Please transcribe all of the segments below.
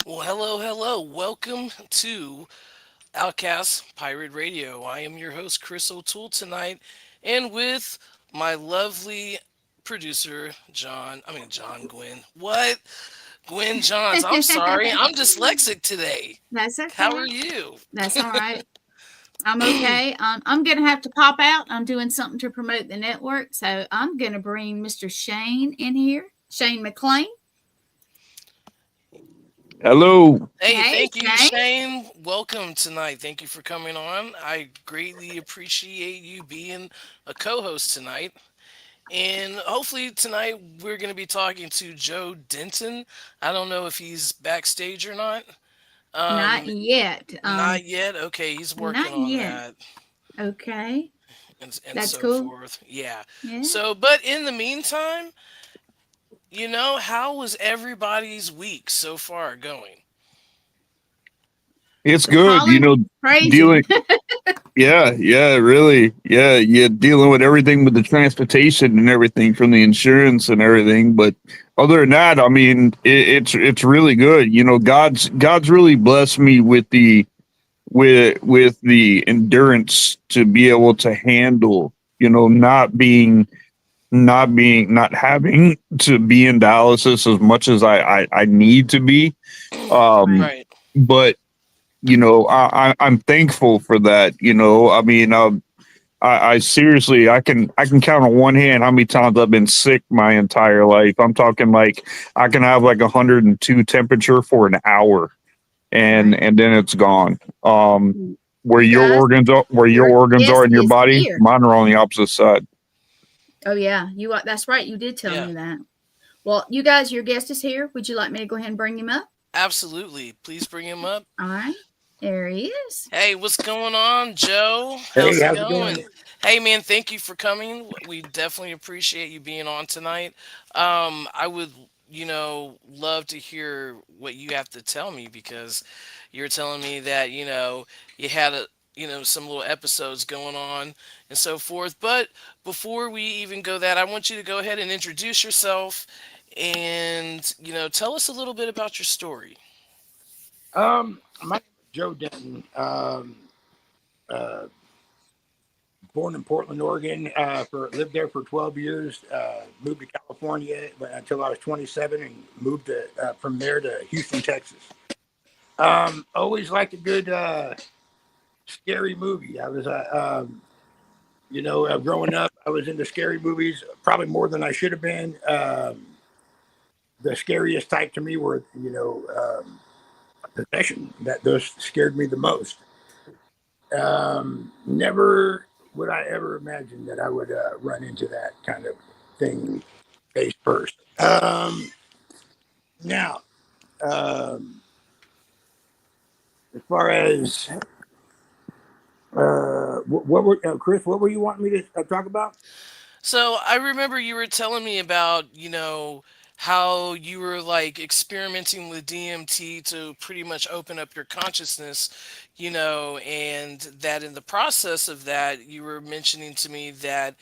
Well, hello, hello. Welcome to OutKast Pirate Radio. I am your host, Chris O'Toole, tonight, and with my lovely producer, John Gwynn. What? Gwen Johns. I'm sorry. I'm dyslexic today. That's How okay. are you? That's all right. I'm okay. I'm going to have to pop out. I'm doing something to promote the network. So I'm going to bring Mr. Shane in here. Shane McLain. Hello. Hey, Hey, thank you, Shane. Shane. Welcome tonight. Thank you for coming on. I greatly appreciate you being a co host tonight. And hopefully tonight we're going to be talking to Joe Denton. I don't know if he's backstage or not. Not Um, yet. Not yet. Okay, he's working Not on yet. that Okay. and That's so cool. forth. Yeah. Yeah. So, but in the meantime, how was everybody's week so far going? It's The good, pollen, crazy. dealing. Yeah, really. Yeah, you're dealing with everything with the transportation and everything from the insurance and everything. But other than that, I mean, it's really good. God's really blessed me with the endurance to be able to handle, not having to be in dialysis as much as I need to be. Um, Right. Right. but I'm thankful for that. I mean, I seriously, I can count on one hand how many times I've been sick my entire life. I'm talking like I can have like 102 temperature for an hour, and Right. and then it's gone. Where You your guys, organs are, where your your organs guest are in your is body, here. mine are on the opposite side. Oh, yeah. You are. That's right. You did tell Yeah. me that. Well, you guys, your guest is here. Would you like me to go ahead and bring him up? Absolutely. Please bring him up. All right. There he is. Hey, what's going on, Joe? Hey, How's it how's it going? going? Hey, man, thank you for coming. We definitely appreciate you being on tonight. I would, love to hear what you have to tell me because you're telling me that, you had some little episodes going on and so forth. But before we even go that, I want you to go ahead and introduce yourself and, tell us a little bit about your story. My name is Joe Denton. Uh, Born in Portland, Oregon. For lived there for 12 years. Moved to California until I was 27, and moved from there to Houston, Texas. Always liked a good scary movie. I was, growing up, I was into scary movies probably more than I should have been. The scariest type to me were, possession. That those scared me the most. Never would I ever imagine that I would run into that kind of thing face first. Now, um, as far as what were Chris? What were you wanting me to talk about? So I remember you were telling me about, how you were like experimenting with DMT to pretty much open up your consciousness, and that in the process of that, you were mentioning to me that,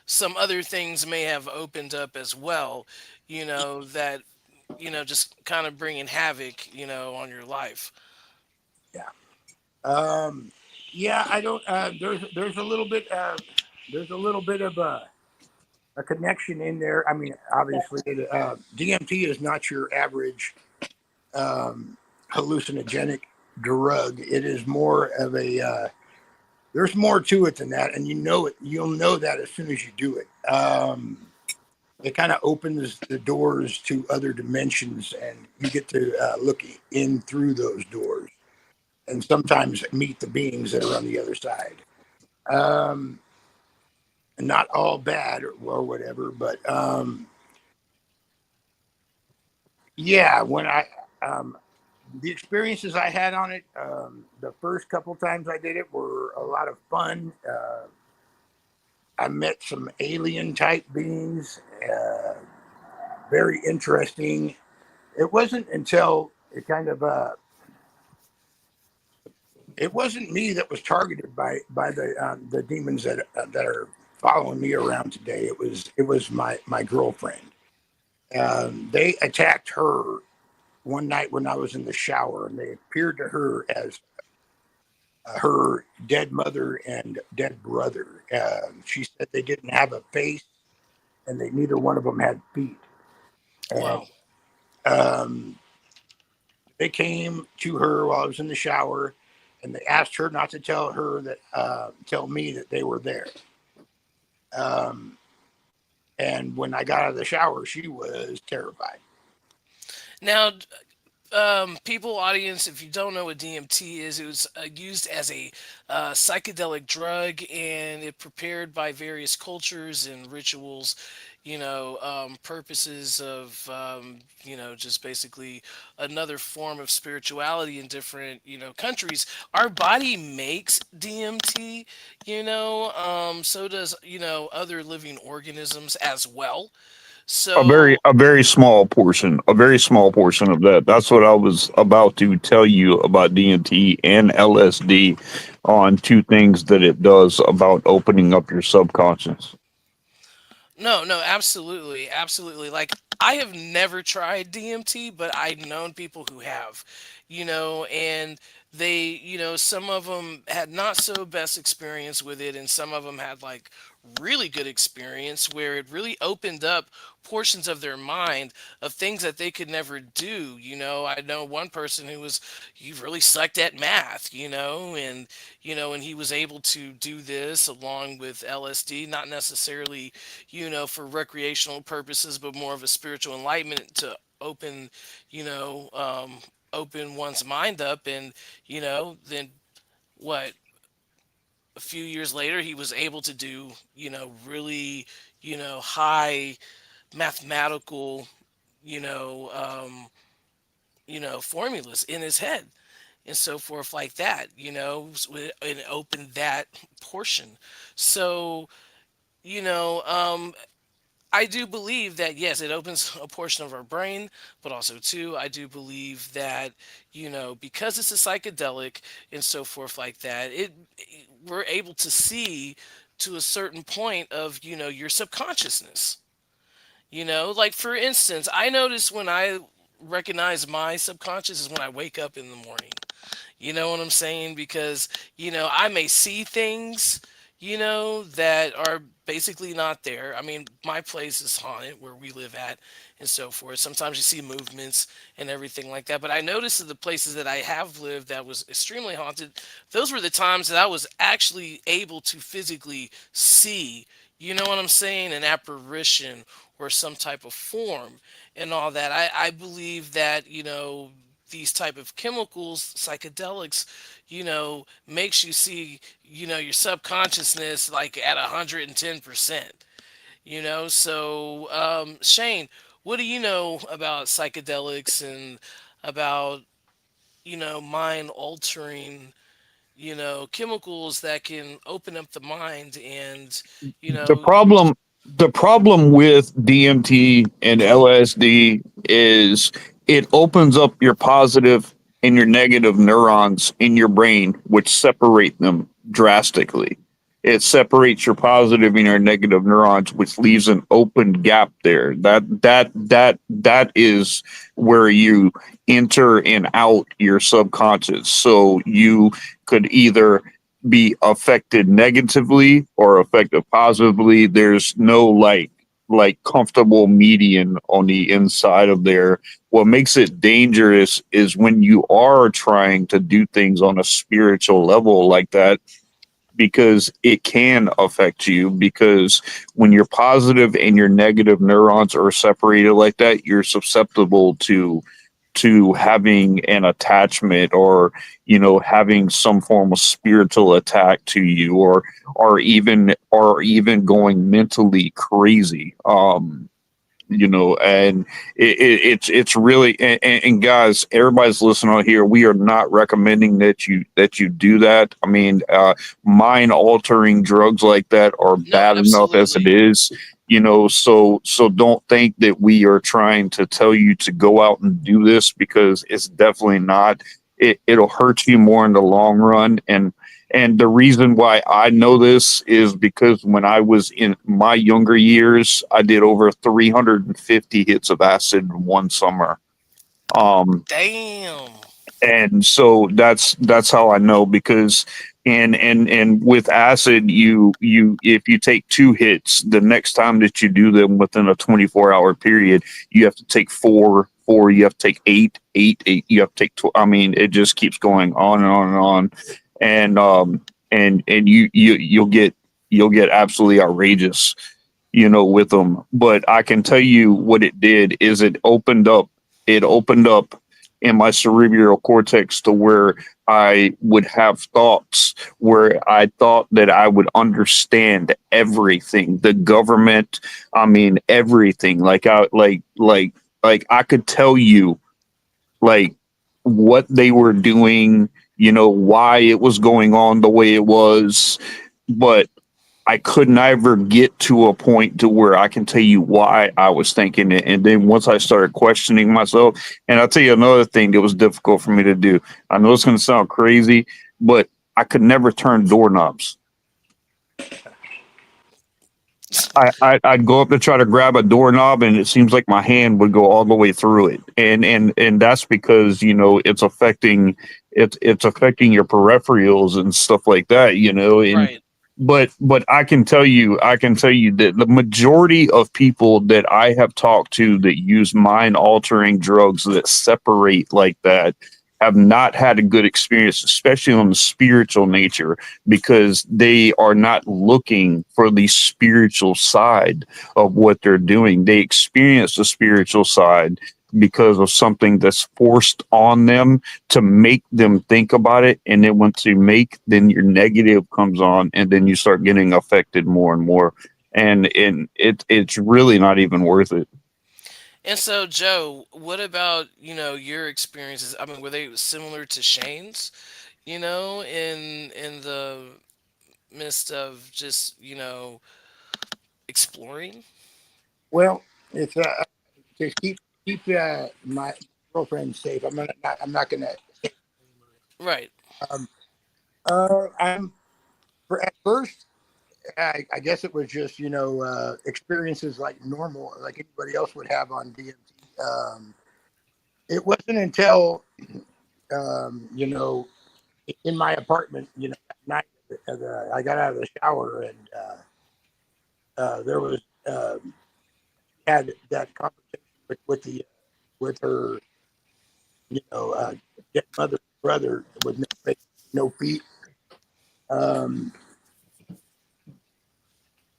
some other things may have opened up as well, that, just kind of bringing havoc, on your life. Yeah. Um, yeah. I don't. There's a little bit. There's a little bit of a connection in there. I mean, obviously, DMT is not your average hallucinogenic drug. It is more of a there's more to it than that, and you know it. You'll know that as soon as you do it. It kind of opens the doors to other dimensions, and you get to look in through those doors, and sometimes meet the beings that are on the other side. Um, Not all bad or whatever, but yeah, when um, the experiences I had on it, the first couple times I did it were a lot of fun. I met some alien type beings, very interesting. It wasn't until it wasn't me that was targeted by the demons that are following me around today. It was my girlfriend. They attacked her one night when I was in the shower, and they appeared to her as her dead mother and dead brother. She said they didn't have a face, and neither one of them had feet. And Wow. they came to her while I was in the shower, and they asked her not to tell me that they were there. And when I got out of the shower, she was terrified. Now, people, audience, if you don't know what DMT is, it was used as a psychedelic drug, and it prepared by various cultures and rituals, purposes of, just basically another form of spirituality in different, countries. Our body makes DMT, so does, other living organisms as well. So, A very small portion of that. That's what I was about to tell you about DMT and LSD, on two things that it does about opening up your subconscious. no, no, absolutely, absolutely. Like, I have never tried DMT, but I've known people who have, and they, some of them had not so best experience with it, and some of them had like really good experience where it really opened up portions of their mind of things that they could never do. I know one person who was, he really sucked at math, and he was able to do this along with LSD, not necessarily, for recreational purposes, but more of a spiritual enlightenment to open, you know, um, open one's mind up. And, then what, a few years later, he was able to do, really, high mathematical, you know, um, formulas in his head and so forth like that, and open that portion. So, you know, um, I do believe that yes, it opens a portion of our brain, but also too, I do believe that because it's a psychedelic and so forth like that, we're able to see to a certain point of your subconsciousness. Like for instance, I notice when I recognize my subconscious is when I wake up in the morning. You know what I'm saying? Because, I may see things, that are basically not there. I mean, my place is haunted where we live at and so forth. Sometimes you see movements and everything like that. But I noticed that the places that I have lived that was extremely haunted, those were the times that I was actually able to physically see, you know what I'm saying, an apparition or some type of form and all that. I believe that, these type of chemicals, psychedelics, makes you see, your subconsciousness like at 110%. Shane, what do you know about psychedelics and about, mind altering, chemicals that can open up the mind and, you The know, problem the problem with DMT and LSD is it opens up your positive and your negative neurons in your brain, which separate them drastically. It separates your positive and your negative neurons, which leaves an open gap there. That is where you enter and out your subconscious. So you could either be affected negatively or affected positively. There's no like comfortable median on the inside of there. What makes it dangerous is when you are trying to do things on a spiritual level like that, because it can affect you, because when your positive and your negative neurons are separated like that, you're susceptible to having an attachment, or having some form of spiritual attack to you, or even going mentally crazy. And it's really, and guys, everybody's listening on here, we are not recommending that you do that. I mean, mind altering drugs like that are no, bad enough as it absolutely. is. So don't think that we are trying to tell you to go out and do this, because it's definitely not. It'll hurt you more in the long run. And the reason why I know this is because when I was in my younger years, I did over 350 hits of acid in one summer. Damn. And so that's how I know, because and with acid, you if you take two hits, the next time that you do them within a 24-hour period, you have to take four, you have to take eight, you have to take I mean, it just keeps going on and on and on. And and you'll get absolutely outrageous, with them. But I can tell you what it did is it opened up in my cerebral cortex to where I would have thoughts where I thought that I would understand everything, the government, I mean everything. Like I could tell you like what they were doing, why it was going on the way it was, but I could never get to a point to where I can tell you why I was thinking it. And then once I started questioning myself, and I'll tell you another thing that was difficult for me to do. I know it's going to sound crazy, but I could never turn doorknobs. I'd go up to try to grab a doorknob, and it seems like my hand would go all the way through it, and that's because it's affecting your peripherals and stuff like that, and Right. but I can tell you that the majority of people that I have talked to that use mind altering drugs that separate like that have not had a good experience, especially on the spiritual nature, because they are not looking for the spiritual side of what they're doing. They experience the spiritual side because of something that's forced on them to make them think about it. And then once you then your negative comes on, and then you start getting affected more and more. And it's really not even worth it. And so, Joe, what about, your experiences? I mean, were they similar to Shane's, in the midst of just, exploring? Well, it's to keep my girlfriend safe. I'm not gonna. Right. Um, I'm for at first. I guess it was just experiences like normal, like anybody else would have on DMT. It wasn't until in my apartment, at night, I got out of the shower and there was had that conversation with her, dead mother, brother with no face, no feet. Um,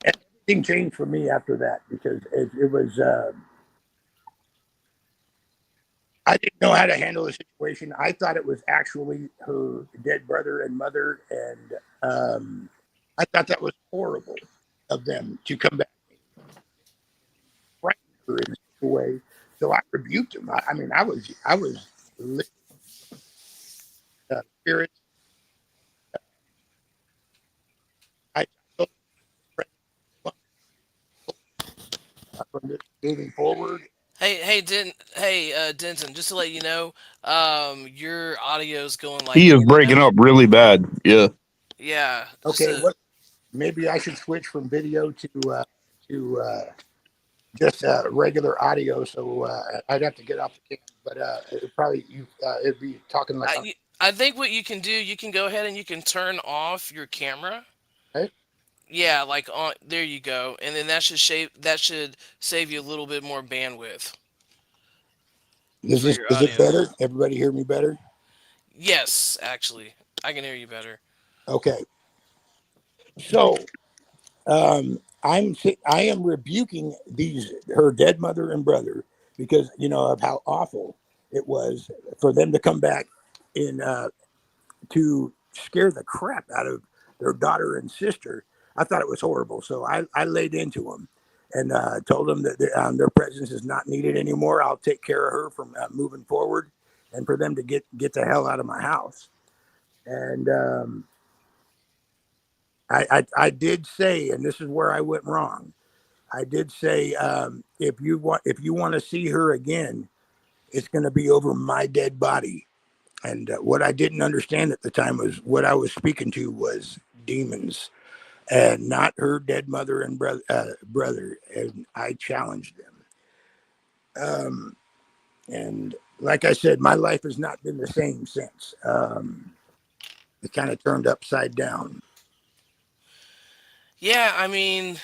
and everything changed for me after that because it was. I didn't know how to handle the situation. I thought it was actually her dead brother and mother, and I thought that was horrible of them to come back and frighten her in such a way. So I rebuked him. I mean, I was spirits. I told him from this moving forward. Denton, just to let you know, your audio's going like He is in and breaking out. up really bad. Yeah. Yeah, just Okay, a, what? Maybe I should switch from video to just regular audio. So I'd have to get off the cam, but it'd be talking like I'm. I think what you can do, you can go ahead and you can turn off your camera. Right? Yeah, like on there you go, and then that should save you a little bit more bandwidth for your Is it audio. better? Everybody hear me better? Yes, actually, I can hear you better. Okay, so I am rebuking these her dead mother and brother because of how awful it was for them to come back in to scare the crap out of their daughter and sister. I thought it was horrible, so I laid into them and told them that their presence is not needed anymore. I'll take care of her from moving forward, and for them to get the hell out of my house. And I did say, and this is where I went wrong. I did say if you want to see her again, it's going to be over my dead body. And what I didn't understand at the time was what I was speaking to was demons and not her dead mother and brother. And I challenged them. And like I said, my life has not been the same since. It kind of turned upside down. Yeah, I mean,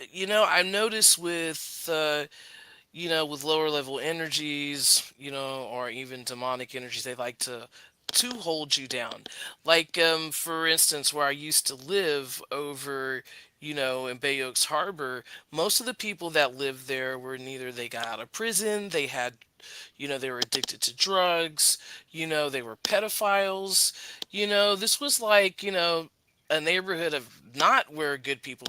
I noticed with with lower level energies, or even demonic energies, they like to hold you down. Like for instance, where I used to live over, in Bay Oaks Harbor, most of the people that lived there were neither they got out of prison, they had, they were addicted to drugs, they were pedophiles. This was like, a neighborhood of not where good people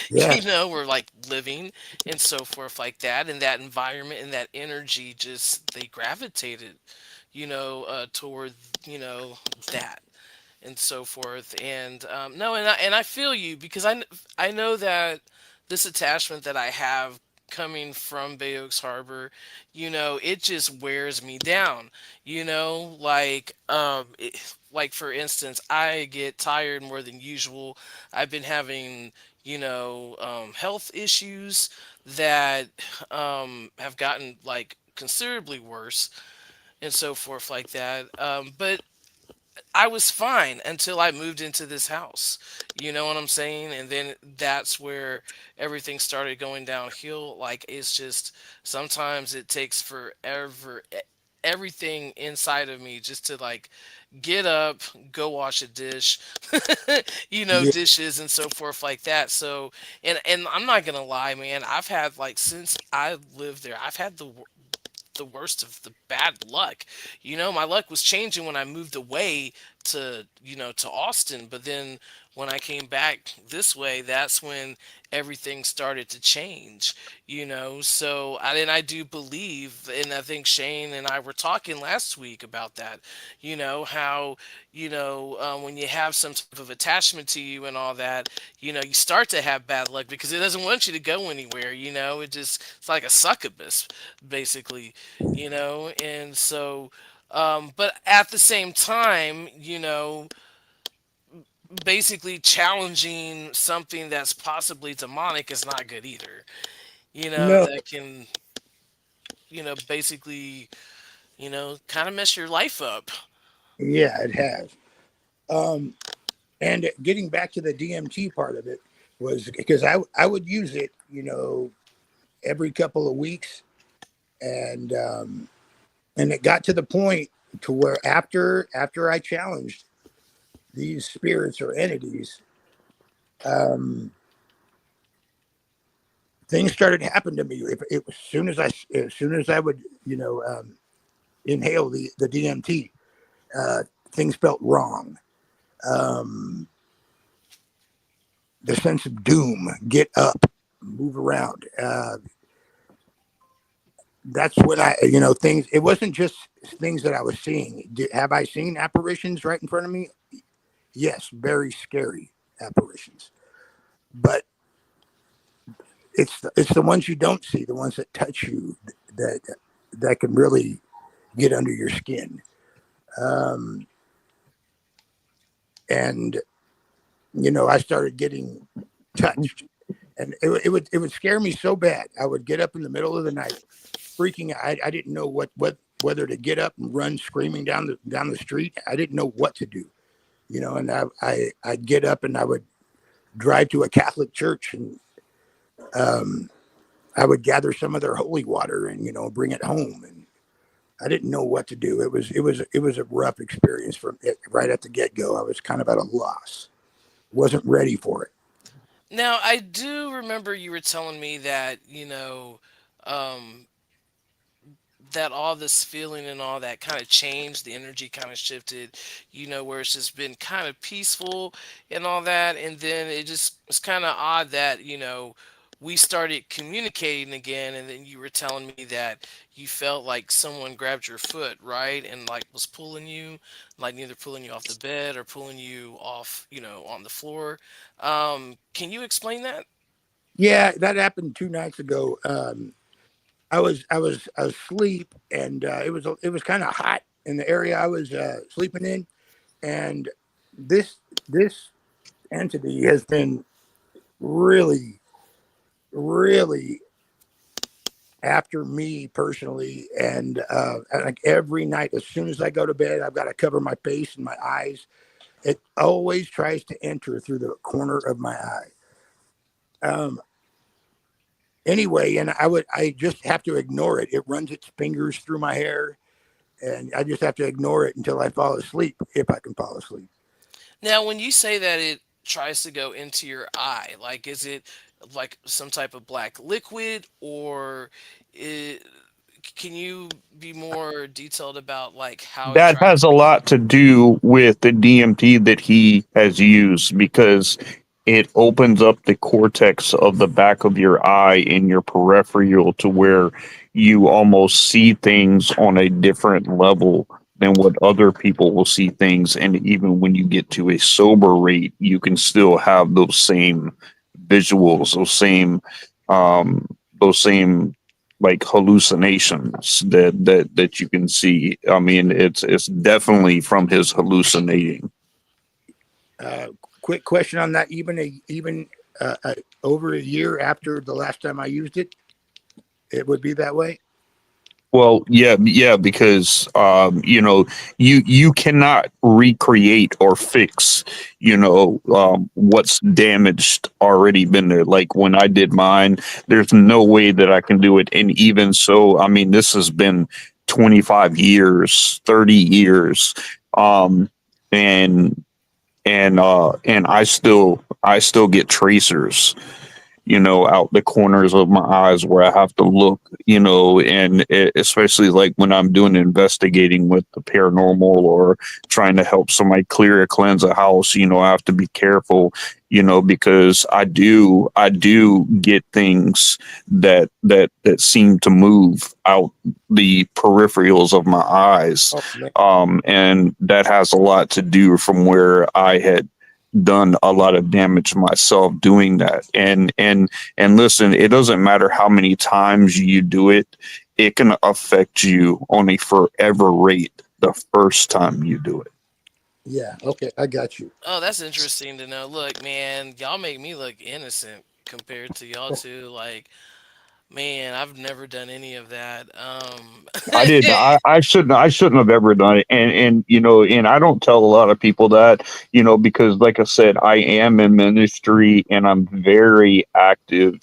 Yeah, were like living and so forth like that, and that environment and that energy, just they gravitated toward that and so forth. And no, and I feel you, because I know that this attachment that I have coming from Bay Oaks Harbor, it just wears me down. Like for instance, I get tired more than usual. I've been having health issues that have gotten like considerably worse and so forth like that. But I was fine until I moved into this house. You know what I'm saying? And then that's where everything started going downhill. Like, it's just sometimes it takes forever, everything inside of me just to like get up, go wash a dish, yeah, dishes and so forth like that. So, and I'm not gonna lie, man, I've had like, since I lived there, I've had the worst of the bad luck. My luck was changing when I moved away to Austin, but then when I came back this way, that's when everything started to change. So I do believe, and I think Shane and I were talking last week about that. How when you have some type of attachment to you and all that, you start to have bad luck because it doesn't want you to go anywhere. It's like a succubus, basically. And so, but at the same time, basically challenging something that's possibly demonic is not good either. no, That can, basically, kind of mess your life up. yeah, it has. Um, and getting back to the DMT part of it was because I would use it, every couple of weeks, and it got to the point to where after I challenged these spirits or entities, um, things started happening to me. If it, as soon as I would inhale the DMT, things felt wrong. Um, the sense of doom, get up, move around. That's when things. It wasn't just things that I was seeing. Have I seen apparitions right in front of me? Yes, very scary apparitions. But it's the ones you don't see, the ones that touch you, that that can really get under your skin. Um, and I started getting touched, and it would scare me so bad. I would get up in the middle of the night, freaking out. I didn't know what whether to get up and run screaming down the street. I didn't know what to do. And I'd get up and I would drive to a Catholic church, and um, I would gather some of their holy water and bring it home. And I didn't know what to do. It was a rough experience from it right at the get go. I was kind of at a loss. Wasn't ready for it. Now, I do remember you were telling me that, um, that all this feeling and all that kind of changed, the energy kind of shifted, where it's just been kind of peaceful and all that. And then it just was kind of odd that, we started communicating again. And then you were telling me that you felt like someone grabbed your foot, right? And like was pulling you, like either pulling you off the bed or pulling you off, on the floor. Can you explain that? Yeah, that happened 2 nights ago. I was asleep, and it was kind of hot in the area I was sleeping in, and this entity has been really, really after me personally. And like every night, as soon as I go to bed, I've got to cover my face and my eyes. It always tries to enter through the corner of my eye. Um, anyway, and I just have to ignore it. It runs its fingers through my hair, and I just have to ignore it until I fall asleep, if I can fall asleep. Now, when you say that it tries to go into your eye, like, is it like some type of black liquid, or it, can you be more detailed about like how it That tries? has a lot to do with the DMT that he has used because it opens up the cortex of the back of your eye in your peripheral to where you almost see things on a different level than what other people will see things. And even when you get to a sober rate, you can still have those same visuals, um, those same like hallucinations that you can see. I mean, it's definitely from his hallucinating. Uh, quick question on that. Even over a year after the last time I used it, it would be that way. Well, yeah, because you cannot recreate or fix, what's damaged already been there. Like when I did mine, there's no way that I can do it. And even so, I mean, this has been 25 years, 30 years, um, and and I still get tracers, out the corners of my eyes where I have to look, and especially like when I'm doing investigating with the paranormal or trying to help somebody clear or cleanse a house, I have to be careful, because I do get things that seem to move out the peripherals of my eyes. Oh man, And that has a lot to do from where I had done a lot of damage myself doing that. And listen, it doesn't matter how many times you do it, it can affect you on a forever rate the first time you do it. yeah, okay, I got you. Oh, that's interesting to know. Look, man, y'all make me look innocent compared to y'all two. Like, man, I've never done any of that. I did. I shouldn't have ever done it. And I don't tell a lot of people that, because like I said, I am in ministry and I'm very active,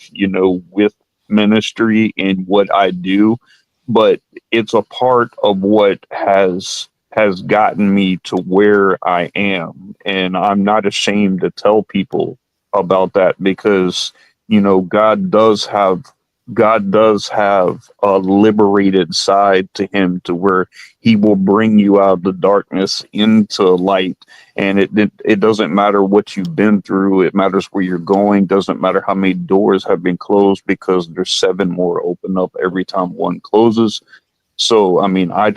with ministry in what I do. But it's a part of what has gotten me to where I am. And I'm not ashamed to tell people about that because, God does have a liberated side to him to where he will bring you out of the darkness into light. And it doesn't matter what you've been through. It matters where you're going. Doesn't matter how many doors have been closed because there's seven more open up every time one closes. So, I mean, I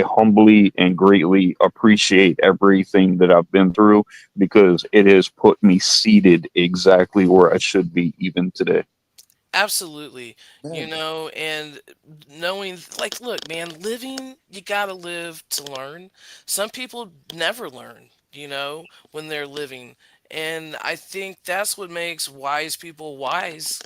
humbly and greatly appreciate everything that I've been through because it has put me seated exactly where I should be even today. Absolutely. Man, And knowing, like, look, man, living, you gotta live to learn. Some people never learn, when they're living. And I think that's what makes wise people wise,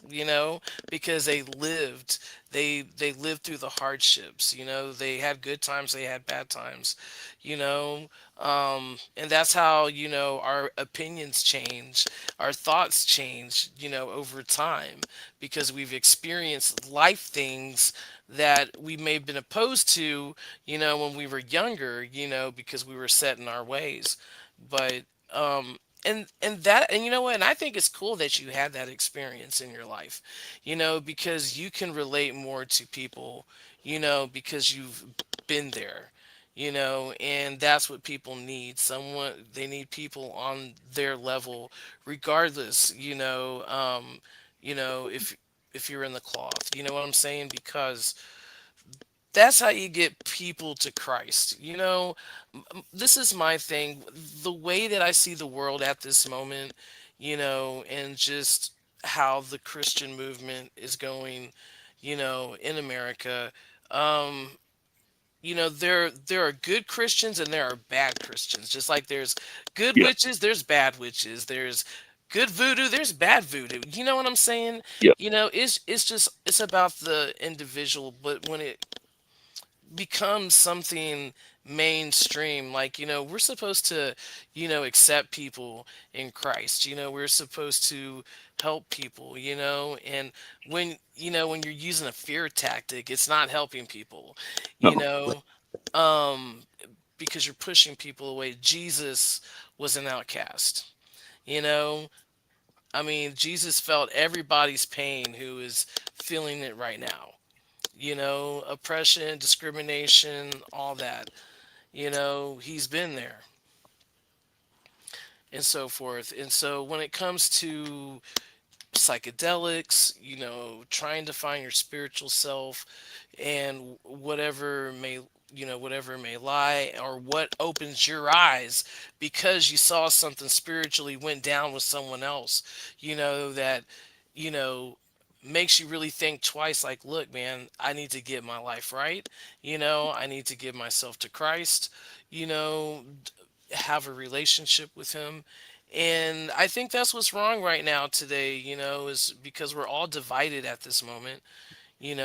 because they lived. They lived through the hardships, they had good times, they had bad times, you know. And that's how, our opinions change, our thoughts change, over time because we've experienced life things that we may have been opposed to, when we were younger, because we were set in our ways. But and you know what? And I think it's cool that you had that experience in your life, because you can relate more to people, because you've been there. And that's what people need. They need people on their level, regardless, if you're in the cloth. You know what I'm saying? Because that's how you get people to Christ. This is my thing. The way that I see the world at this moment, and just how the Christian movement is going, in America. Um, there are good Christians and there are bad Christians. Just like there's good Yeah. witches, there's bad witches. There's good voodoo, there's bad voodoo. You know what I'm saying? Yeah. It's just it's about the individual, but when it becomes something mainstream, like, we're supposed to, accept people in Christ. We're supposed to help people, and when you're using a fear tactic, it's not helping people, you No. know, um, because you're pushing people away. Jesus was an outcast, you know. I mean, Jesus felt everybody's pain who is feeling it right now. Oppression, discrimination, all that. He's been there and so forth. And so when it comes to psychedelics, trying to find your spiritual self and whatever may lie, or what opens your eyes because you saw something spiritually went down with someone else, that, you know, makes you really think twice, like, look, man, I need to get my life right. I need to give myself to Christ, you know, have a relationship with him. And I think that's what's wrong right now today, is because we're all divided at this moment, and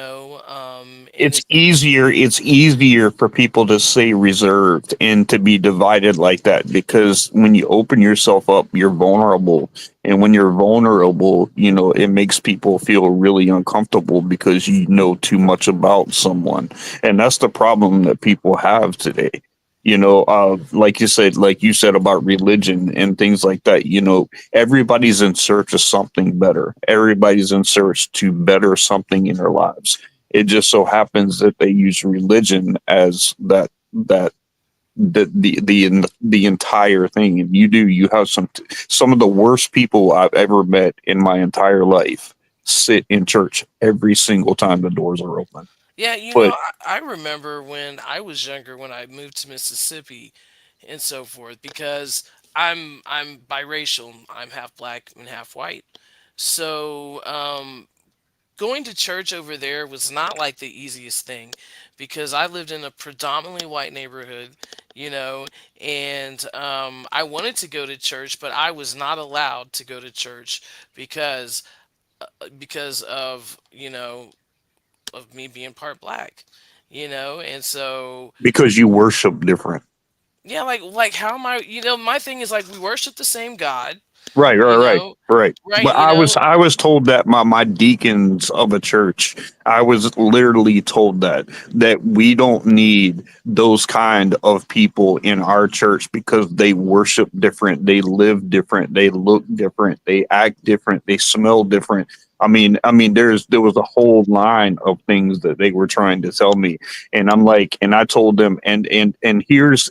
It's it's easier. It's easier for people to stay reserved and to be divided like that, because when you open yourself up, you're vulnerable. And when you're vulnerable, it makes people feel really uncomfortable because you know too much about someone. And that's the problem that people have today. Like you said about religion and things like that, everybody's in search of something better. Everybody's in search to better something in their lives. It just so happens that they use religion as the entire thing. And you have some of the worst people I've ever met in my entire life sit in church every single time the doors are open. yeah, But I remember when I was younger, when I moved to Mississippi and so forth, because I'm biracial. I'm half black and half white. So going to church over there was not like the easiest thing, because I lived in a predominantly white neighborhood, you know, and I wanted to go to church, but I was not allowed to go to church because of of me being part black, and so because you worship different. yeah, like how am I? My thing is, like, we worship the same God, Right, right, you right, know, right. right? But I was told that my deacons of a church, I was literally told that we don't need those kind of people in our church because they worship different, they live different, they look different, they act different, they smell different. I mean, there was a whole line of things that they were trying to tell me, and I'm like, and I told them, and here's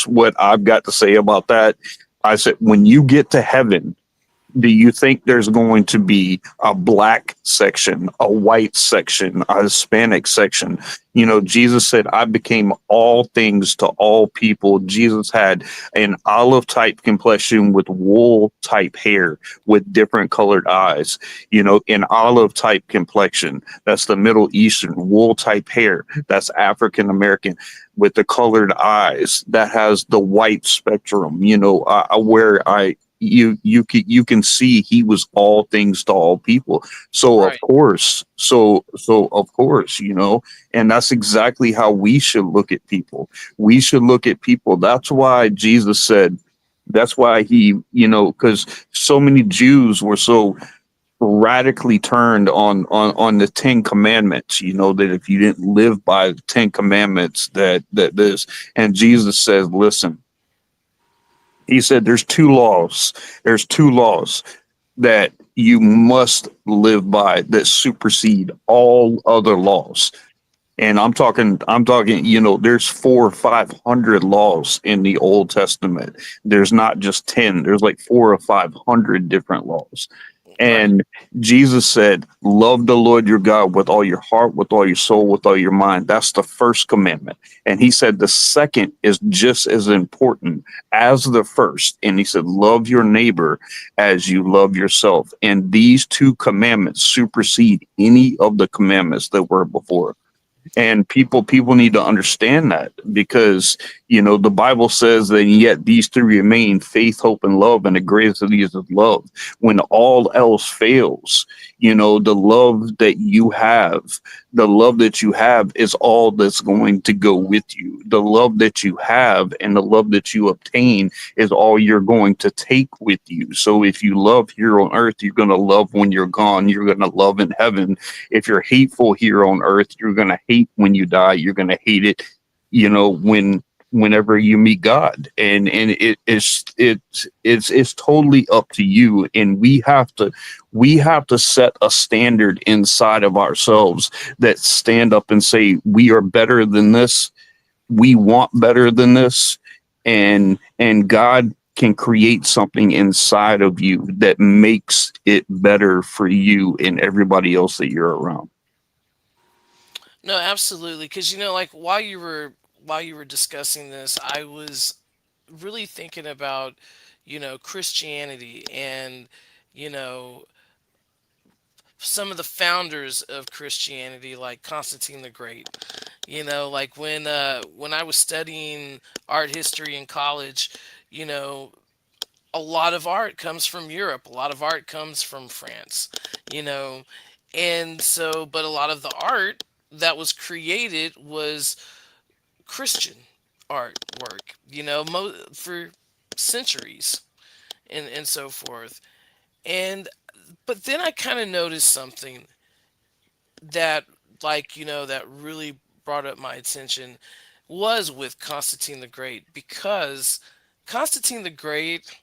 what I've got to say about that. I said, when you get to heaven, do you think there's going to be a black section, a white section, a Hispanic section? Jesus said, I became all things to all people. Jesus had an olive type complexion with wool type hair with different colored eyes, an olive type complexion. That's the Middle Eastern. Wool type hair. That's African American with the colored eyes. That has the white spectrum, where you can see he was all things to all people. So of Right. course, of course, and that's exactly how we should look at people. We should look at people. That's why Jesus said, that's why he, because so many Jews were so radically turned on the Ten Commandments, that if you didn't live by the Ten Commandments, that this. And Jesus says, listen, he said there's two laws that you must live by that supersede all other laws. And I'm talking, there's 400 or 500 laws in the Old Testament. There's not just 10, there's like 400 or 500 different laws. Right. And Jesus said, love the Lord your God with all your heart, with all your soul, with all your mind. That's the first commandment. And he said the second is just as important as the first. And he said, love your neighbor as you love yourself. And these two commandments supersede any of the commandments that were before. And people need to understand that, because the Bible says that yet these three remain: faith, hope, and love, and the greatest of these is love. When all else fails, the love that you have is all that's going to go with you. The love that you have and the love that you obtain is all you're going to take with you. So if you love here on earth, you're going to love when you're gone. You're going to love in heaven. If you're hateful here on earth, you're going to hate when you die. You're going to hate it, whenever you meet God. And it's totally up to you. And we have to set a standard inside of ourselves that stand up and say we are better than this. We want better than this. And God can create something inside of you that makes it better for you and everybody else that you're around. No, absolutely. Because like while you were discussing this, I was really thinking about Christianity and you know some of the founders of Christianity, like Constantine the Great. Like when I was studying art history in college, you know, a lot of art comes from Europe, a lot of art comes from France, you know, and so, but a lot of the art that was created was Christian artwork, for centuries and so forth. And but then I kind of noticed something that, that really brought up my attention was with Constantine the Great, because Constantine the Great,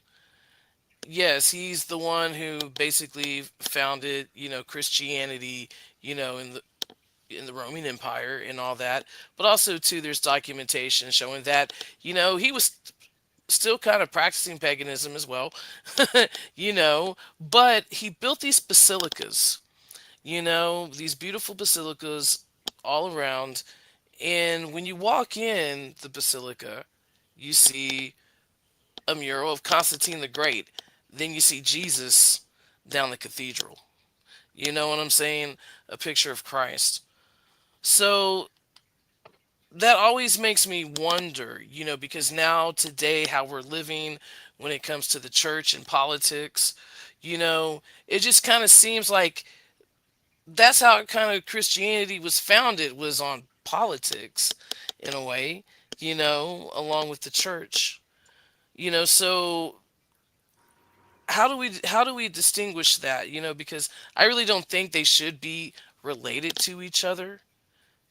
yes, he's the one who basically founded, Christianity, in the Roman Empire and all that. But also too, there's documentation showing that, he was still kind of practicing paganism as well, but he built these basilicas, these beautiful basilicas all around. And when you walk in the basilica, you see a mural of Constantine the Great. Then you see Jesus down the cathedral. You know what I'm saying? A picture of Christ. So that always makes me wonder, because now today, how we're living when it comes to the church and politics, it just kind of seems like that's how kind of Christianity was founded, was on politics in a way, along with the church. So how do we distinguish that? Because I really don't think they should be related to each other.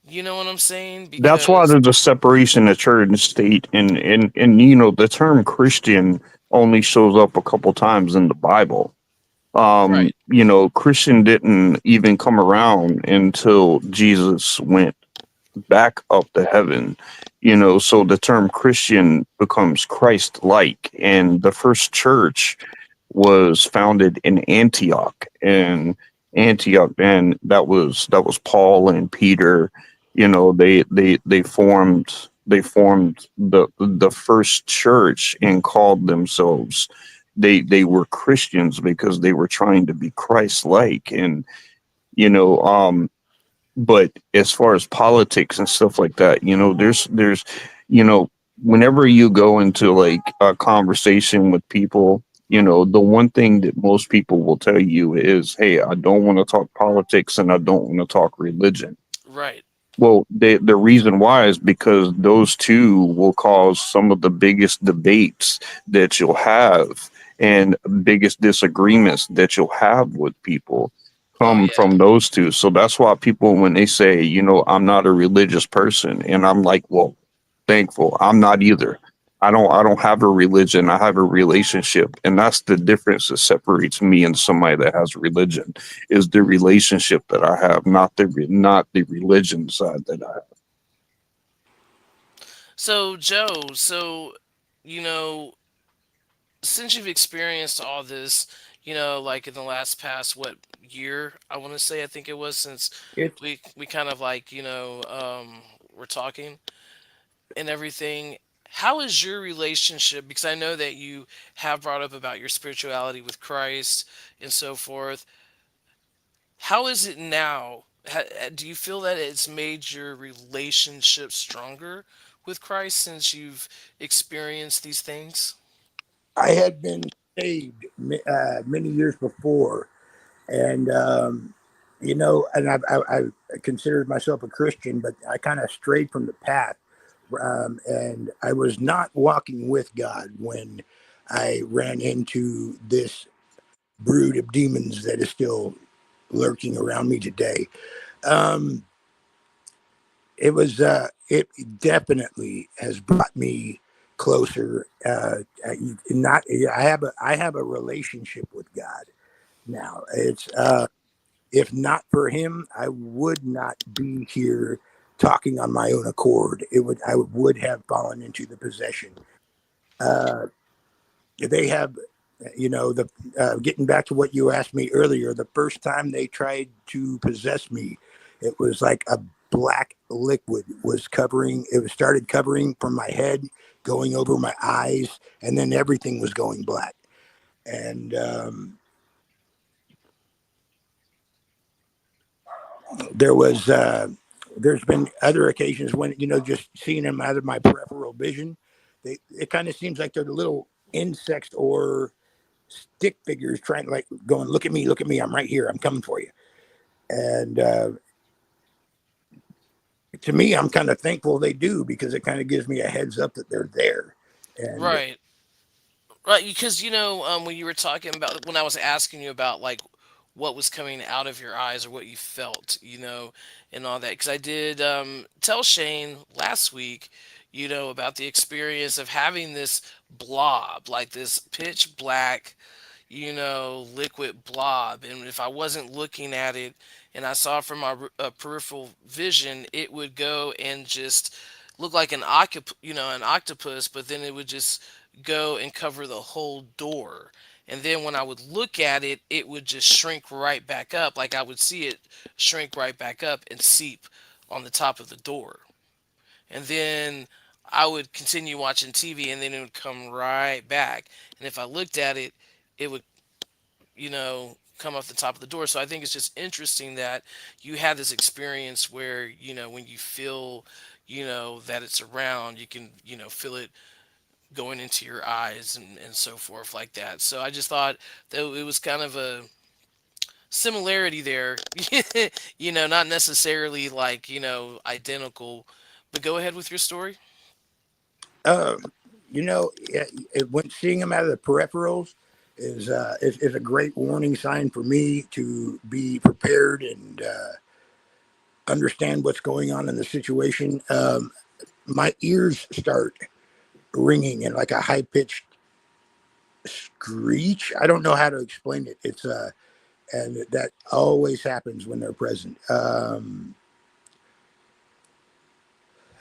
You know what I'm saying? That's why Because there's a separation of church and state. And the term Christian only shows up a couple times in the Bible. right, Christian didn't even come around until Jesus went back up to heaven. So the term Christian becomes Christ like. And the first church was founded in Antioch. And that was Paul and Peter. They formed the first church and called themselves, they were Christians, because they were trying to be Christ like. And you know but as far as politics and stuff like that, there's you know whenever you go into like a conversation with people, the one thing that most people will tell you is, hey, I don't want to talk politics and I don't want to talk religion. right. Well, the reason why is because those two will cause some of the biggest debates that you'll have, and biggest disagreements that you'll have with people Oh come yeah. from those two. So that's why people, when they say, I'm not a religious person, and I'm like, well, thankful, I'm not either. I don't have a religion. I have a relationship, and that's the difference that separates me and somebody that has religion, is the relationship that I have, not the religion side that I have. So Joe, you know, since you've experienced all this, like in the last past what year, I want to say, I think it was, since It's we kind of like, we're talking and everything. How is your relationship? Because I know that you have brought up about your spirituality with Christ and so forth. How is it now? Do you feel that it's made your relationship stronger with Christ since you've experienced these things? I had been saved many years before, and and I considered myself a Christian, but I kind of strayed from the path, and I was not walking with God when I ran into this brood of demons that is still lurking around me today. Um, it definitely has brought me closer. Not I have a relationship with God now. It's if not for him, I would not be here talking on my own accord. I would have fallen into the possession. Uh, they have, the getting back to what you asked me earlier. The first time they tried to possess me, it was like a black liquid was covering. It was started covering from my head, going over my eyes, and then everything was going black. And there was there's been other occasions when just seeing them out of my peripheral vision, it kind of seems like they're the little insects or stick figures trying, like, going, look at me, I'm right here, I'm coming for you. And to me, I'm kind of thankful they do, because it kind of gives me a heads up that they're there. And Right. Right, because when you were talking about when I was asking you about like what was coming out of your eyes or what you felt, and all that, because I did tell Shane last week, about the experience of having this blob, like this pitch black, liquid blob, and if I wasn't looking at it and I saw it from my peripheral vision, it would go and just look like an octopus, but then it would just go and cover the whole door. And then when I would look at it, it would just shrink right back up. Like I would see it shrink right back up and seep on the top of the door. And then I would continue watching TV and then it would come right back. And if I looked at it, it would, come off the top of the door. So I think it's just interesting that you had this experience where, when you feel, that it's around, you can, feel it going into your eyes and so forth like that. So I just thought that it was kind of a similarity there, not necessarily like, identical, but go ahead with your story. uh, when seeing them out of the peripherals is a great warning sign for me to be prepared and understand what's going on in the situation. My ears start ringing in like a high pitched screech. I don't know how to explain it. And that always happens when they're present.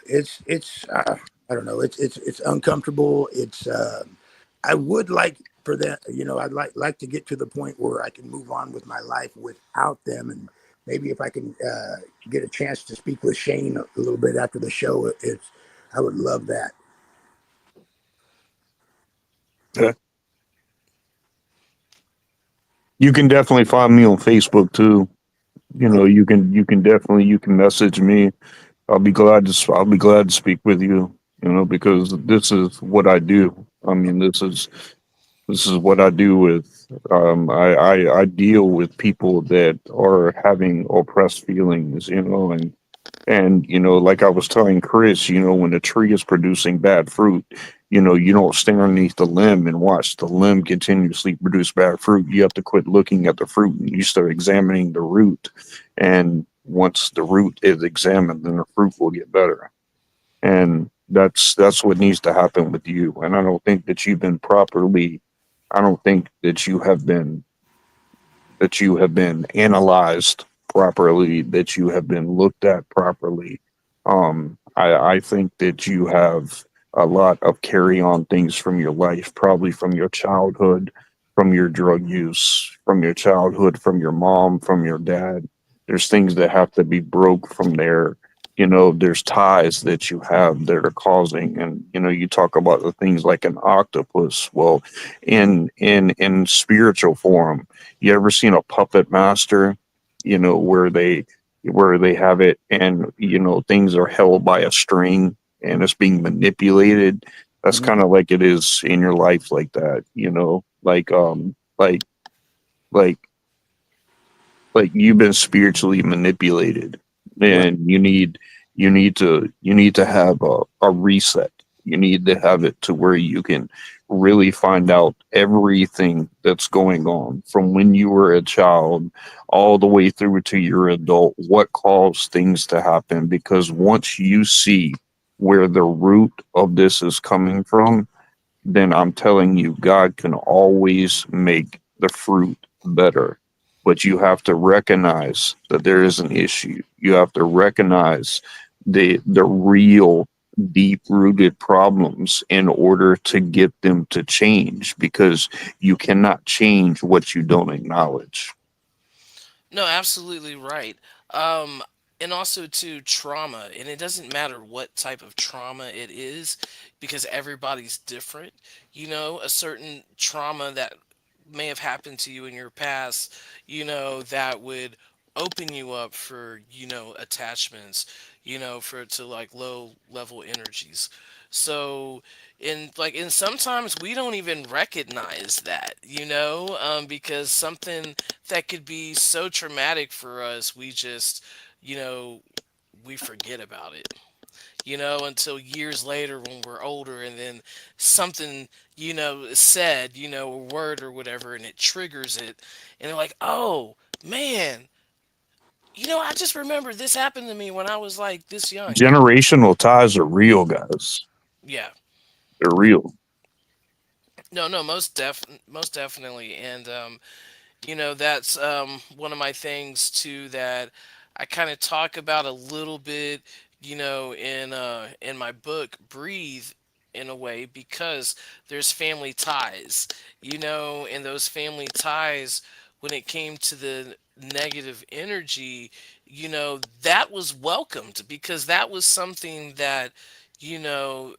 It's I don't know. It's uncomfortable. I would like for them. I'd like to get to the point where I can move on with my life without them, and maybe if I can get a chance to speak with Shane a little bit after the show, I would love that. Yeah. You can definitely find me on Facebook too. You can message me. I'll be glad to speak with you. Because this is what I do. I mean, this is what I do with. I deal with people that are having oppressed feelings. And like I was telling Chris, when a tree is producing bad fruit, you don't stand underneath the limb and watch the limb continuously produce bad fruit. You have to quit looking at the fruit and you start examining the root. And once the root is examined, then the fruit will get better. And that's what needs to happen with you. And I don't think that you've been properly. I don't think that you have been analyzed properly, that you have been looked at properly. I think that you have a lot of carry on things from your life, probably from your childhood, from your drug use, from your childhood, from your mom, from your dad. There's things that have to be broke from there. There's ties that you have that are causing, and you talk about the things like an octopus. Well, in spiritual form, you ever seen a puppet master? Where where they have it, and things are held by a string and it's being manipulated. That's Mhm. kind of like it is in your life, like that, like you've been spiritually manipulated, Right. and you need to have a reset. You need to have it to where you can really find out everything that's going on from when you were a child all the way through to your adult, what caused things to happen. Because once you see where the root of this is coming from, then I'm telling you, God can always make the fruit better. But you have to recognize that there is an issue. You have to recognize the real deep rooted problems in order to get them to change, because you cannot change what you don't acknowledge. No, absolutely right. Um, and also to trauma, and it doesn't matter what type of trauma it is, because everybody's different. A certain trauma that may have happened to you in your past, that would open you up for, attachments, for to like low level energies. So, and sometimes we don't even recognize that, because something that could be so traumatic for us, we just, you know, we forget about it, until years later when we're older, and then something, is said, a word or whatever, and it triggers it. And they're like, oh, man, I just remember this happened to me when I was like this young. Generational ties are real, guys. Yeah. They're real. No, no, most definitely. And that's one of my things too that I kind of talk about a little bit, in my book Breathe, in a way, because there's family ties, and those family ties, when it came to the negative energy, that was welcomed, because that was something that, you know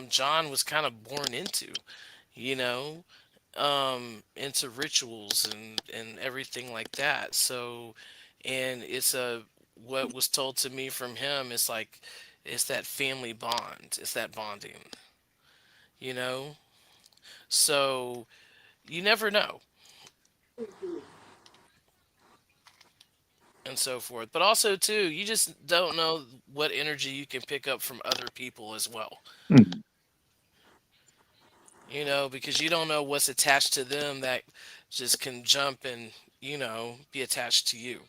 John was kind of born you know into rituals and everything like that. So, and it's a what was told to me from him is like, it's that family bond, it's that bonding, you know. So you never know, and so forth. But also too, you just don't know what energy you can pick up from other people as well. Hmm. Because you don't know what's attached to them that just can jump and be attached to you.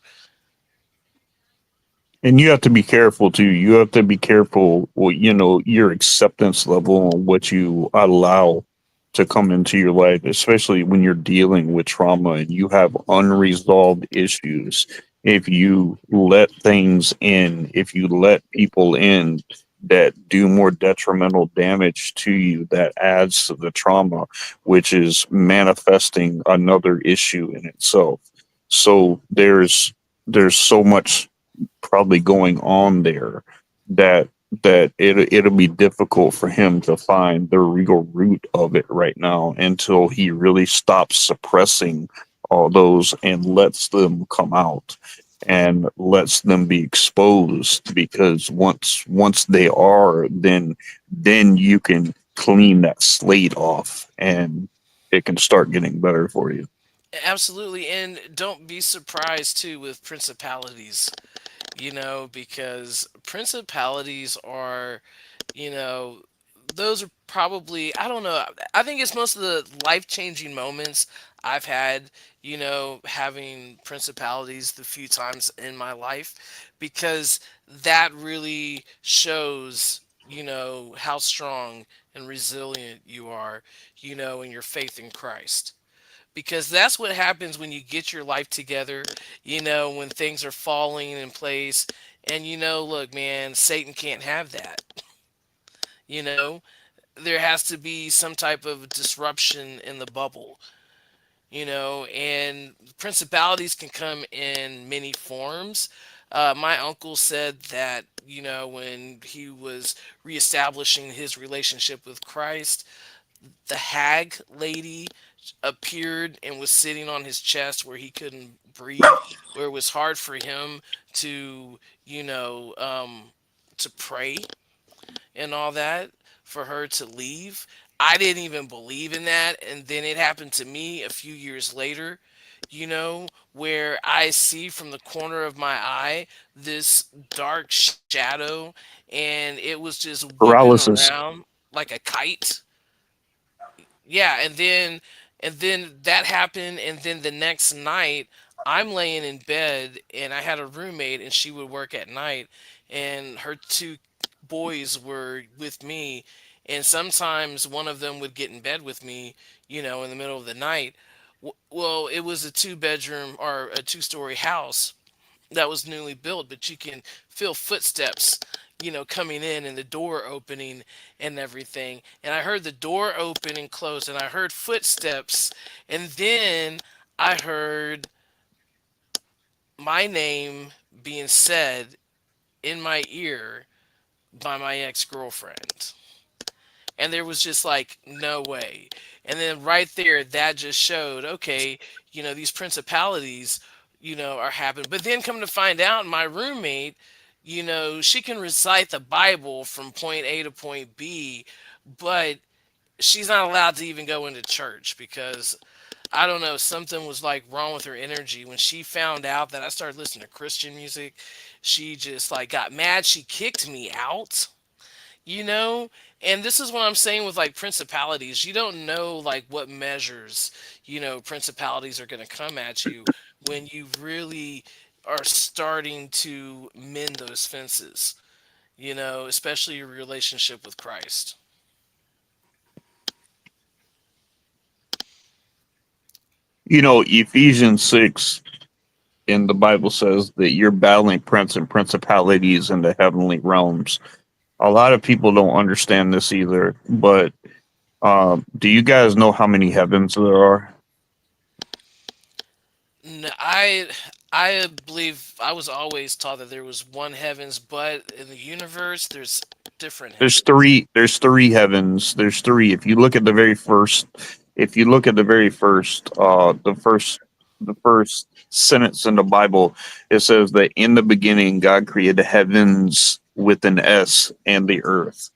And you have to be careful too. You have to be careful with, your acceptance level on what you allow to come into your life, especially when you're dealing with trauma and you have unresolved issues. If you let things in, if you let people in that do more detrimental damage to you, that adds to the trauma, which is manifesting another issue in itself. So there's so much probably going on there that it'll be difficult for him to find the real root of it right now until he really stops suppressing all those and lets them come out and lets them be exposed. Because once they are, then you can clean that slate off and it can start getting better for you. Absolutely, and don't be surprised too with principalities, because principalities are, you know, those are probably, I don't know, I think it's most of the life-changing moments I've had, having principalities the few times in my life, because that really shows, how strong and resilient you are, in your faith in Christ, because that's what happens when you get your life together, when things are falling in place. And look, man, Satan can't have that. you know there has to be some type of disruption in the bubble, and principalities can come in many forms. My uncle said that, when he was reestablishing his relationship with Christ, the hag lady appeared and was sitting on his chest where he couldn't breathe, where it was hard for him to, you know, to pray and all that, for her to leave. I didn't even believe in that. And then it happened to me a few years later, where I see from the corner of my eye this dark shadow, and it was just whipping Paralysis. around like a kite. Yeah, and then that happened, and then the next night I'm laying in bed, and I had a roommate, and she would work at night, and her two boys were with me, and sometimes one of them would get in bed with me, in the middle of the night. Well, it was a two-bedroom or a two-story house that was newly built, but you can feel footsteps, coming in and the door opening and everything. And I heard the door open and close, and I heard footsteps, and then I heard my name being said in my ear by my ex girlfriend. And there was just like, no way. And then right there, that just showed, okay, these principalities, are happening. But then come to find out, my roommate, she can recite the Bible from point A to point B, but she's not allowed to even go into church because I don't know, something was like wrong with her energy. When she found out that I started listening to Christian music, she just like got mad. She kicked me out, you know and this is what I'm saying with like principalities. You don't know like what measures, principalities are going to come at you when you really are starting to mend those fences, especially your relationship with Christ. Ephesians 6 in the Bible says that you're battling prince and principalities in the heavenly realms. A lot of people don't understand this either, but do you guys know how many heavens there are? I believe I was always taught that there was one heavens, but in the universe there's different There's heavens. three. There's three heavens. There's three. If you look at the very first, the first sentence in the Bible, it says that in the beginning God created the heavens with an S and the earth.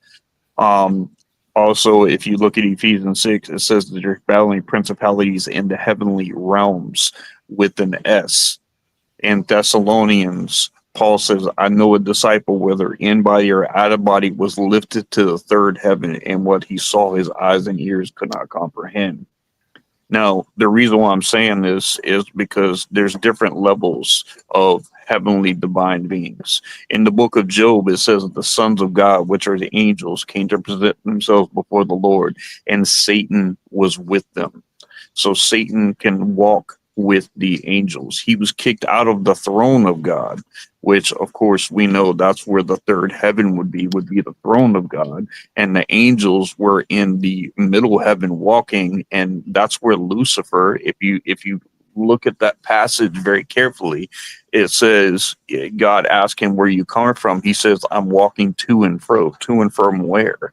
Um, Also, if you look at Ephesians 6, it says that you're battling principalities in the heavenly realms with an S. In Thessalonians, Paul says, I know a disciple, whether in body or out of body, was lifted to the third heaven, and what he saw his eyes and ears could not comprehend. Now, the reason why I'm saying this is because there's different levels of heavenly divine beings. In the book of Job, it says that the sons of God, which are the angels, came to present themselves before the Lord, and Satan was with them. So Satan can walk with the angels. He was kicked out of the throne of God, which of course we know that's where the third heaven would be the throne of God, and the angels were in the middle heaven walking, and that's where Lucifer, if you look at that passage very carefully, it says God asked him, where you coming from? He says, I'm walking to and fro. To and from where?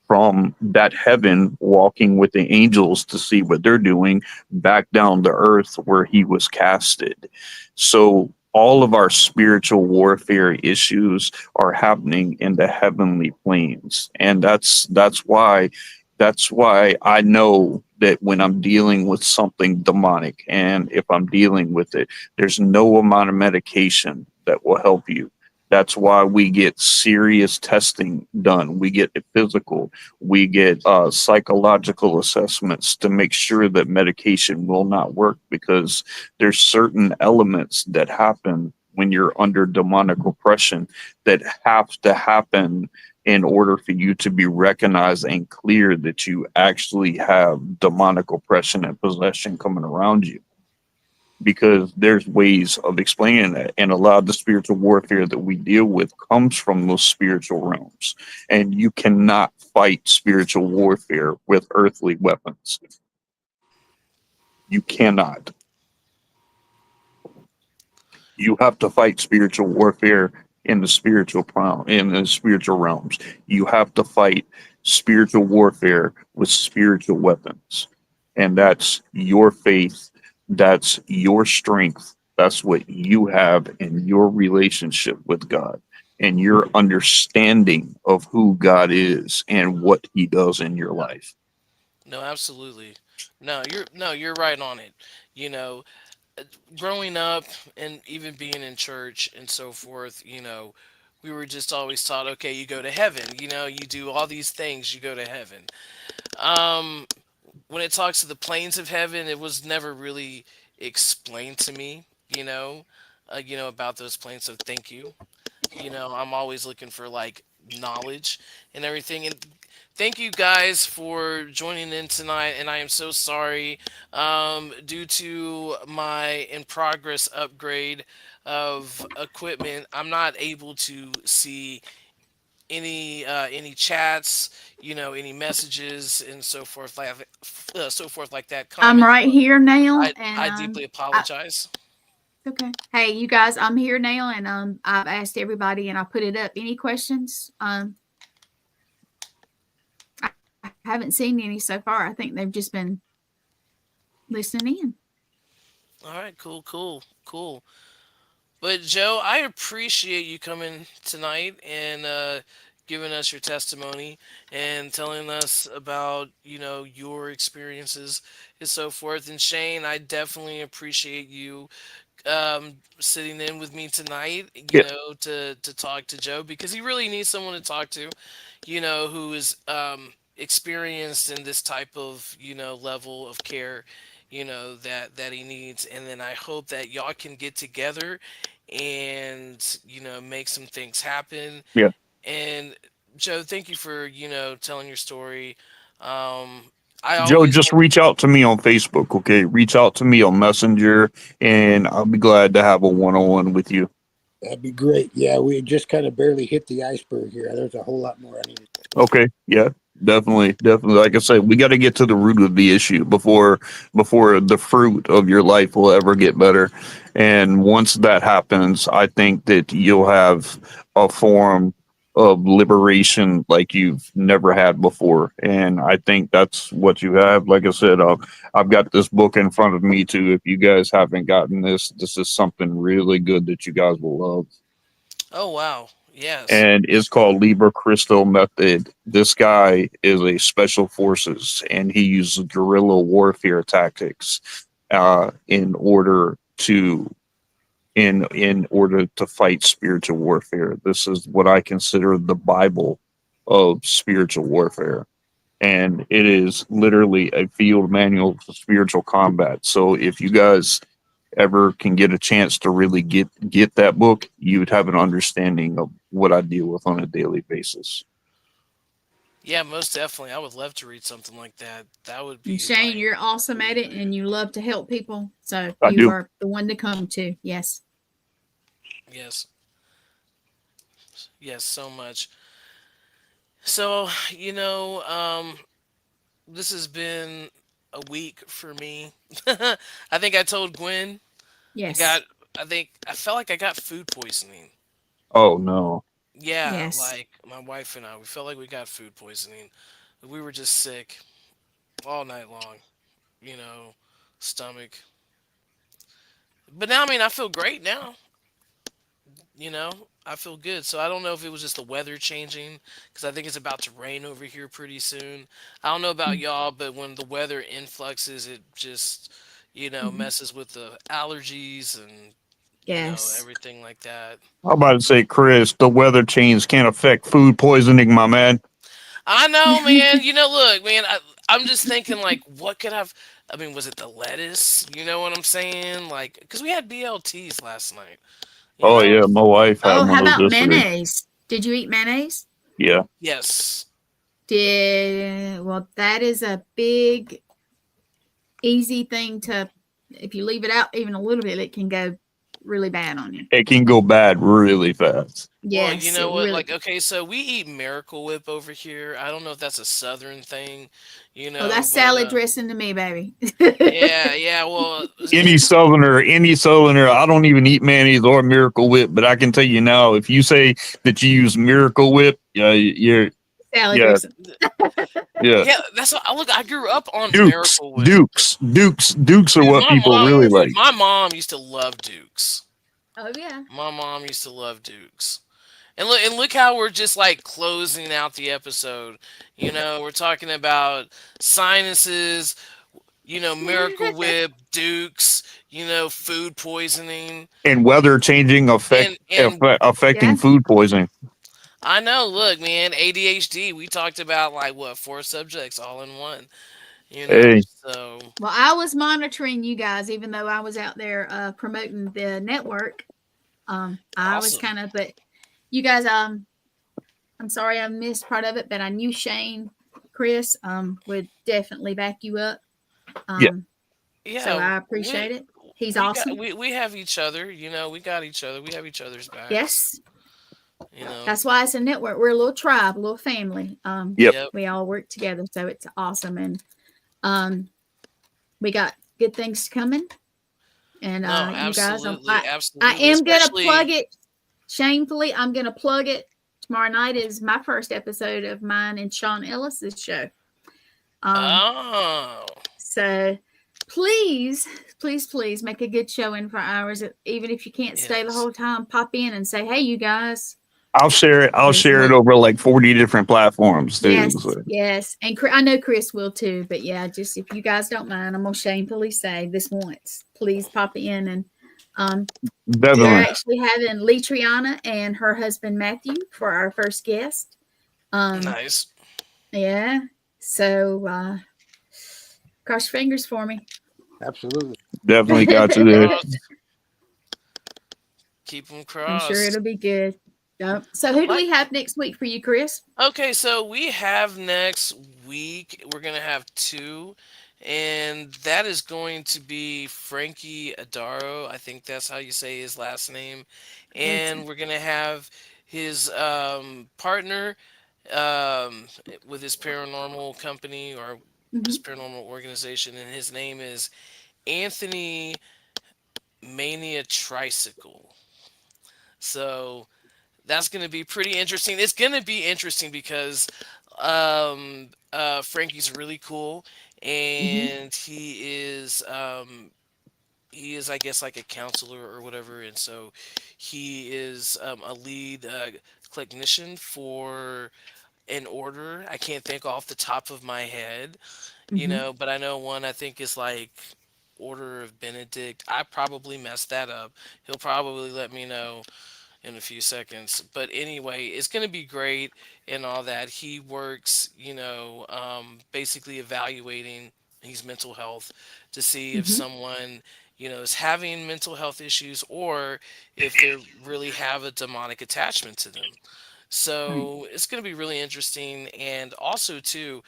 From that heaven, walking with the angels to see what they're doing, back down to earth where he was casted. So all of our spiritual warfare issues are happening in the heavenly planes, and that's why I know that when I'm dealing with something demonic, and if I'm dealing with it, there's no amount of medication that will help you. That's why we get serious testing done. We get a physical, we get psychological assessments to make sure that medication will not work, because there's certain elements that happen when you're under demonic oppression that have to happen in order for you to be recognized and clear that you actually have demonic oppression and possession coming around you, because there's ways of explaining that, and a lot of the spiritual warfare that we deal with comes from those spiritual realms, and you cannot fight spiritual warfare with earthly weapons. You cannot. You have to fight spiritual warfare in the spiritual realms. You have to fight spiritual warfare with spiritual weapons. And that's your faith, that's your strength, that's what you have in your relationship with God and your understanding of who God is and what he does in your life. No, absolutely. No, you're right on it. You know, growing up and even being in church and so forth, we were just always taught, okay, you go to heaven. You do all these things, you go to heaven. Um, when it talks to the planes of heaven, it was never really explained to me. About those planes. So thank you. I'm always looking for like knowledge and everything. And thank you guys for joining in tonight. And I am so sorry, due to my in progress upgrade of equipment, I'm not able to see any chats, any messages and so forth like that. I'm Comments. right here now, and I deeply I, apologize. okay. Hey, you guys, I'm here now, and I've asked everybody, and I put it up. Any questions? I haven't seen any so far. I think they've just been listening in. All right, cool, cool, cool. But Joe, I appreciate you coming tonight and giving us your testimony and telling us about your experiences and so forth. And Shane, I definitely appreciate you sitting in with me tonight. Yeah, To talk to Joe because he really needs someone to talk to. Who is experienced in this type of level of care, that he needs. And then I hope that y'all can get together and make some things happen. yeah. And Joe, thank you for telling your story. Um, I Joe, always just reach out to me on Facebook, okay? Reach out to me on Messenger, and I'll be glad to have a one-on-one with you. That'd be great. Yeah, we just kind of barely hit the iceberg here. There's a whole lot more I need to discuss. Okay, yeah, definitely, definitely. Like I said, we got to get to the root of the issue before the fruit of your life will ever get better. And once that happens, I think that you'll have a form of liberation like you've never had before. And I think that's what you have. Like I said, I've got this book in front of me too. If you guys haven't gotten this is something really good that you guys will love, Oh wow, yes. and it's called Libra Crystal Method. This guy is a special forces, and he uses guerrilla warfare tactics in order to in order to fight spiritual warfare. This is what I consider the Bible of spiritual warfare. And it is literally a field manual for spiritual combat. So if you guys ever can get a chance to really get that book, you would have an understanding of what I deal with on a daily basis. Yeah, most definitely. I would love to read something like that. That would And be Shane, like you're awesome at it, and you love to help people. So I you do. are the one to come to. Yes. yes, yes, so much. So, this has been a week for me. I think I told Gwen I got Yes. I think I felt like I got food poisoning. Oh no. Yeah, Yes. like my wife and I, we felt like we got food poisoning. We were just sick all night long, you know, stomach. But now, I mean, I feel great now. I feel good. So I don't know if it was just the weather changing because I think it's about to rain over here pretty soon. I don't know about y'all, but when the weather influxes, it just, Mhm. messes with the allergies and, Yes. everything like that. I'm about to say, Chris, the weather change can't affect food poisoning, my man. I know, man. Look, man, I'm just thinking, like, what could have. I mean, was it the lettuce? You know what I'm saying? Like, because we had BLTs last night, you Oh know? yeah, my wife had Oh, one how of those about yesterday. mayonnaise? Did you eat mayonnaise? Yeah. Yes. Well, that is a big, easy thing to, if you leave it out even a little bit, it can go. really bad on you. It can go bad really fast. Well, you Yes, know it what? really. Like, okay, so we eat Miracle Whip over here. I don't know if that's a Southern thing, Oh, that's but salad dressing to me, baby. yeah, yeah. Well, Any southerner, I don't even eat mayonnaise or Miracle Whip, but I can tell you now, if you say that you use Miracle Whip, you're Salad yeah, dressing. yeah. yeah, that's what I look. I grew up on Dukes, Miracle Whip. Dukes, Dukes, Dukes are Dude, what people really like. my mom used to love Dukes. Oh yeah. My mom used to love Dukes. And look how we're just like closing out the episode. We're talking about sinuses, Miracle Whip, Dukes, food poisoning, And weather changing and affecting Yeah. food poisoning. I know. Look, man, ADHD. We talked about like what 4 subjects all in one. Hey, So Well, I was monitoring you guys, even though I was out there promoting the network. I was awesome. kind of, but you guys, I'm sorry I missed part of it, but I knew Shane, Chris, would definitely back you up. yeah, So Yeah, I appreciate it. He's we got awesome. we have each other. We got each other. We have each other's backs. Yes, You know. that's why it's a network. We're a little tribe, a little family. yep. Yep. We all work together, so it's awesome, and um, we got good things coming. And No, you guys, absolutely, I absolutely. am gonna Especially, plug it shamefully. I'm gonna plug it. Tomorrow night is my first episode of mine and Sean Ellis's show. Um, oh, so please, please, please make a good showing for ours. Even if you can't stay the yes. whole time, pop in and say, "Hey, you guys." I'll share it. I'll Yes, share it over like 40 different platforms too. yes, So. yes. And I know Chris will too. But yeah, just if you guys don't mind, I'm gonna shamefully say this once. Please pop in and um, we are Definitely. actually having Lee Triana and her husband Matthew for our first guest. Nice. Yeah. So cross your fingers for me. Absolutely. Definitely Keep 'em got you there. crossed. Keep them I'm sure crossed. it'll be good. Yep. So who do Like, we have next week for you, Chris? okay, so we have next week. We're gonna have two, and that is going to be Frankie Adaro. I think that's how you say his last name, It's and we're gonna have his partner with his paranormal company or his mhm. paranormal organization, and his name is Anthony ManiaTricycle. So that's going to be pretty interesting. It's going to be interesting because Frankie's really cool, Mhm. and he is, I guess, like a counselor or whatever, and so he is a lead clinician for an order. I can't think off the top of my head, Mhm. but I know one I think is like Order of Benedict. I probably messed that up. He'll probably let me know in a few seconds. But anyway, it's going to be great and all that. He works, basically evaluating his mental health to see if Mhm. someone, is having mental health issues or if they really have a demonic attachment to them. Right. So it's going to be really interesting. And also, too,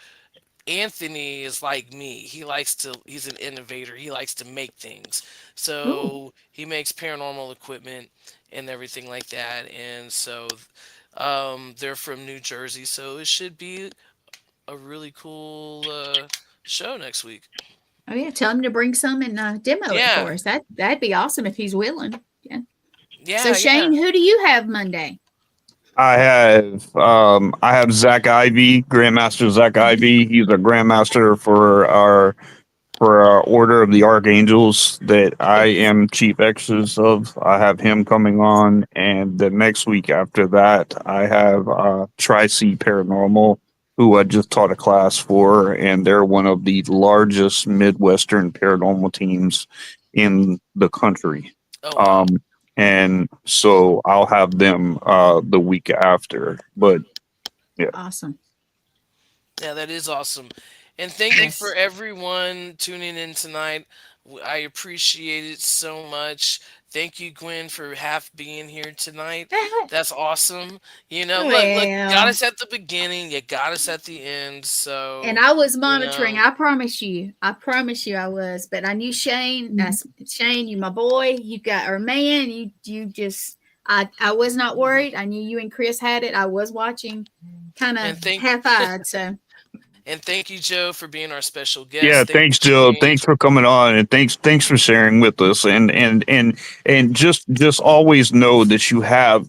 Anthony is like me. He's an innovator. He likes to make things. Ooh. So he makes paranormal equipment and everything like that. And so they're from New Jersey. So it should be a really cool show next week. Oh yeah. Tell him to bring some and demo it Yeah. for us. That'd be awesome if he's willing. Yeah. So Yeah. Yeah. Shane, who do you have Monday? I have Zach Ivy, Grandmaster Zach Ivy. He's a Grandmaster for our Order of the Archangels that I Yes. am chief exorcist of. I have him coming on, and the next week after that, I have Tri-C Paranormal, who I just taught a class for, and they're one of the largest Midwestern paranormal teams in the country. Oh wow. Um, and so I'll have them the week after. But yeah, Awesome. Yeah, that is awesome. And thank you for Yes. everyone tuning in tonight. I appreciate it so much. Thank you, Gwen, for half being here tonight. That's awesome. Look, you got Well, us at the beginning, you got us at the end. and So, I was you monitoring. know, I promise you. I promise you, I was. But I knew Shane. That's Shane. You, my boy. You got or man. You just. I was not worried. I knew you and Chris had it. I was watching, kind of and thank half-eyed. So and thank you, Joe, for being our special Yeah, guest. Thank thanks, you, Joe. Shane. Thanks for coming on, and thanks for sharing with us. And just always know that you have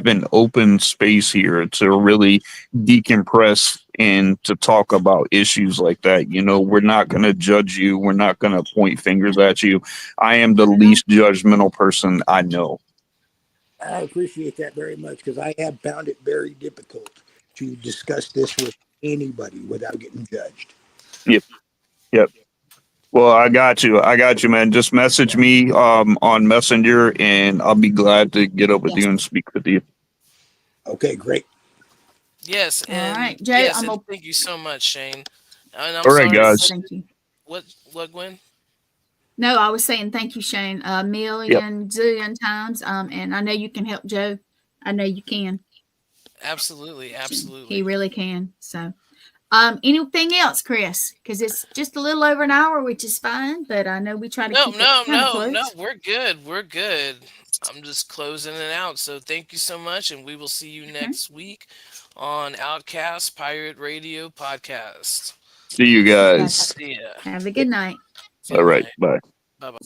an open space here to really decompress and to talk about issues like that. We're not going to judge you. We're not going to point fingers at you. I am the not at all. least judgmental person I know. I appreciate that very much because I have found it very difficult to discuss this with anybody without getting judged. Yep, yep. Well, I got you, man. Just message me on Messenger, and I'll be glad to get up with Yes. you and speak with you. Okay, great. Yes, All and right, Joe. yes, I'm and gonna. thank you so much, Shane. And I'm All right, sorry. Yes. guys. Thank you. What, Gwen? No, I was saying thank you, Shane, a Yep. million zillion times. And I know you can help Joe. I know you can. Absolutely, He absolutely. really can. So, anything else, Chris? Because it's just a little over an hour, which is fine. But I know we try to No, keep it no, kind of no, no. close. We're good. We're good. I'm just closing it out. So thank you so much, and we will see you Okay. next week on OutKast Pirate Radio podcast. See you All right, guys. guys. See ya. Have a good night. All Good right. night. Bye. Bye bye.